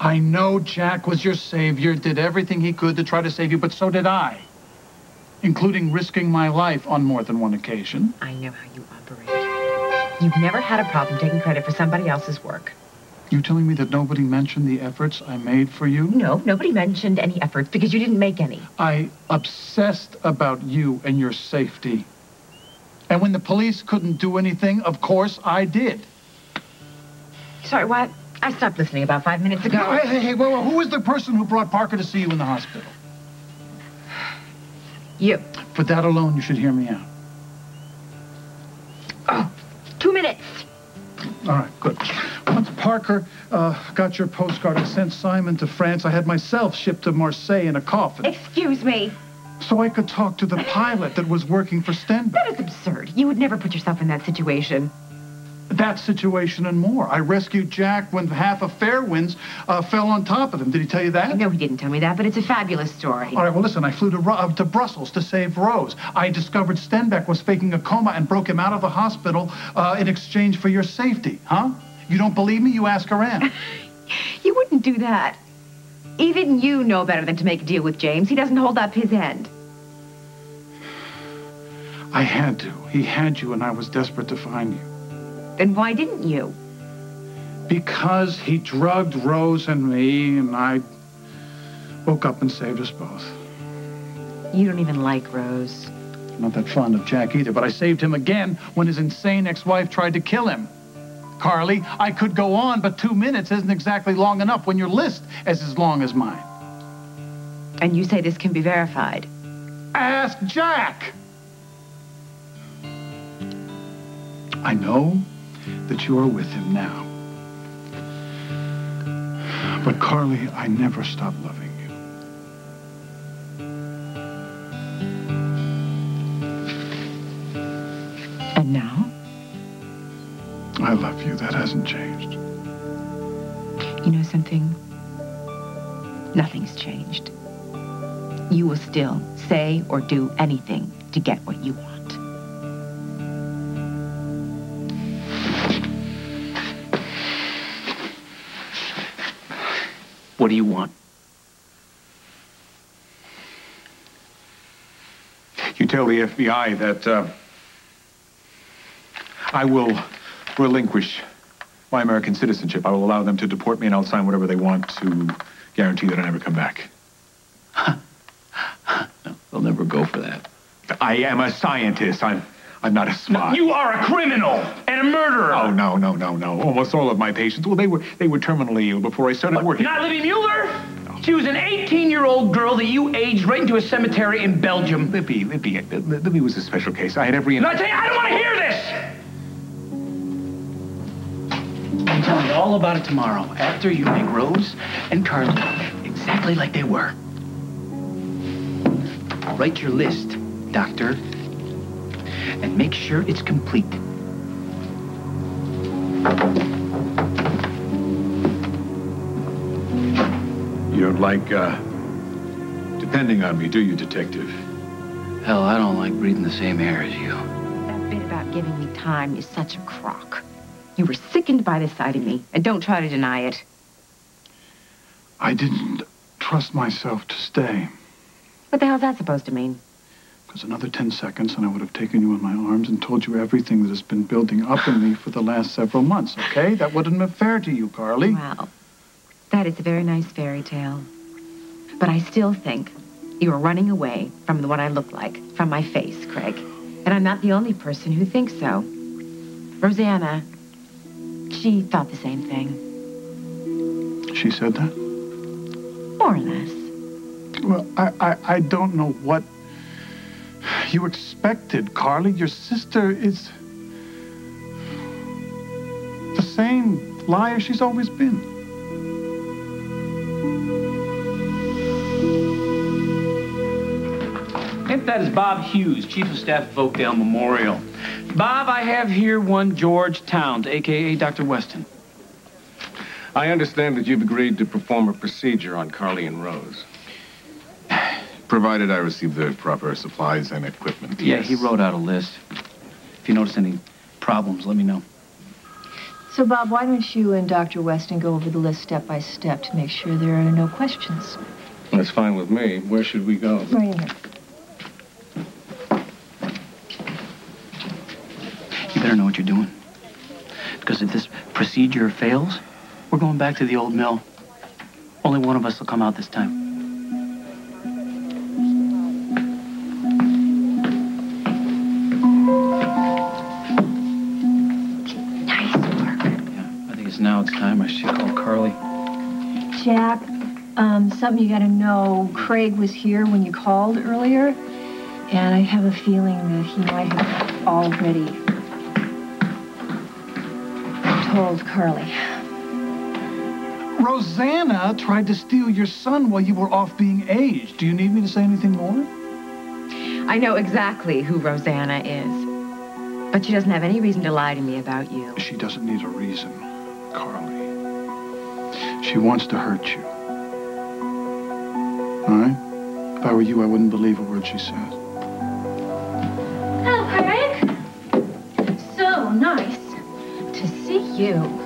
I know Jack was your savior, did everything he could to try to save you, but so did I. Including risking my life on more than one occasion. I know how you operate. You've never had a problem taking credit for somebody else's work. You telling me that nobody mentioned the efforts I made for you? No, nobody mentioned any efforts because you didn't make any. I obsessed about you and your safety. And when the police couldn't do anything, of course I did. Sorry, what? I stopped listening about 5 minutes ago. No, hey, whoa, who was the person who brought Parker to see you in the hospital? You. For that alone, you should hear me out. Oh, 2 minutes. All right, good. Once Parker got your postcard and sent Simon to France, I had myself shipped to Marseille in a coffin. Excuse me. So I could talk to the pilot that was working for Stenbeck. That is absurd. You would never put yourself in that situation. That situation and more. I rescued Jack when half of Fairwinds fell on top of him. Did he tell you that? No, he didn't tell me that, but it's a fabulous story. All right, well, listen, I flew to Brussels to save Rose. I discovered Stenbeck was faking a coma and broke him out of the hospital in exchange for your safety, huh? You don't believe me? You ask around. You wouldn't do that. Even you know better than to make a deal with James. He doesn't hold up his end. I had to. He had you, and I was desperate to find you. Then why didn't you? Because he drugged Rose and me, and I woke up and saved us both. You don't even like Rose. I'm not that fond of Jack either, but I saved him again when his insane ex-wife tried to kill him. Carly, I could go on, but 2 minutes isn't exactly long enough when your list is as long as mine. And you say this can be verified? Ask Jack! I know that you are with him now. But Carly, I never stopped loving you. And now? I love you. That hasn't changed. You know something? Nothing's changed. You will still say or do anything to get what you want. What do you want? You tell the FBI that I will relinquish my American citizenship. I will allow them to deport me, and I'll sign whatever they want to guarantee that I never come back. No, they'll never go for that. I am a scientist. I'm not a spy. No, you are a criminal and a murderer. Oh, no. Almost all of my patients, well, they were terminally ill before I started working. Not Libby Mueller? No. She was an 18-year-old girl that you aged right into a cemetery in Belgium. Libby was a special case. I had every... No, I tell you, I don't want to hear this! I'll tell you all about it tomorrow, after you make Rose and Carly exactly like they were. Write your list, Doctor, and make sure it's complete. You don't like, depending on me, do you, Detective? Hell, I don't like breathing the same air as you. That bit about giving me time is such a crock. You were sickened by the sight of me, and don't try to deny it. I didn't trust myself to stay. What the hell's that supposed to mean? Because another 10 seconds and I would have taken you in my arms and told you everything that has been building up in me for the last several months, okay? That wouldn't have been fair to you, Carly. Well, that is a very nice fairy tale. But I still think you are running away from what I look like, from my face, Craig. And I'm not the only person who thinks so. Rosanna, she thought the same thing. She said that? More or less. Well, I don't know what you expected, Carly. Your sister is the same liar she's always been. Yep, that is Bob Hughes, Chief of Staff of Oakdale Memorial. Bob, I have here one George Towns, a.k.a. Dr. Weston. I understand that you've agreed to perform a procedure on Carly and Rose. Provided I receive the proper supplies and equipment. Yeah, yes. he wrote out a list. If you notice any problems, let me know. So, Bob, why don't you and Dr. Weston go over the list step by step to make sure there are no questions? That's fine with me. Where should we go? Right in here. You better know what you're doing. Because if this procedure fails, we're going back to the old mill. Only one of us will come out this time. Now it's time I should call Carly. Jack, something you gotta know. Craig was here when you called earlier, and I have a feeling that he might have already told Carly. Rosanna tried to steal your son while you were off being aged. Do you need me to say anything more? I know exactly who Rosanna is. But she doesn't have any reason to lie to me about you. She doesn't need a reason, Carly. She wants to hurt you. All right? If I were you, I wouldn't believe a word she says. Oh, Craig. So nice to see you.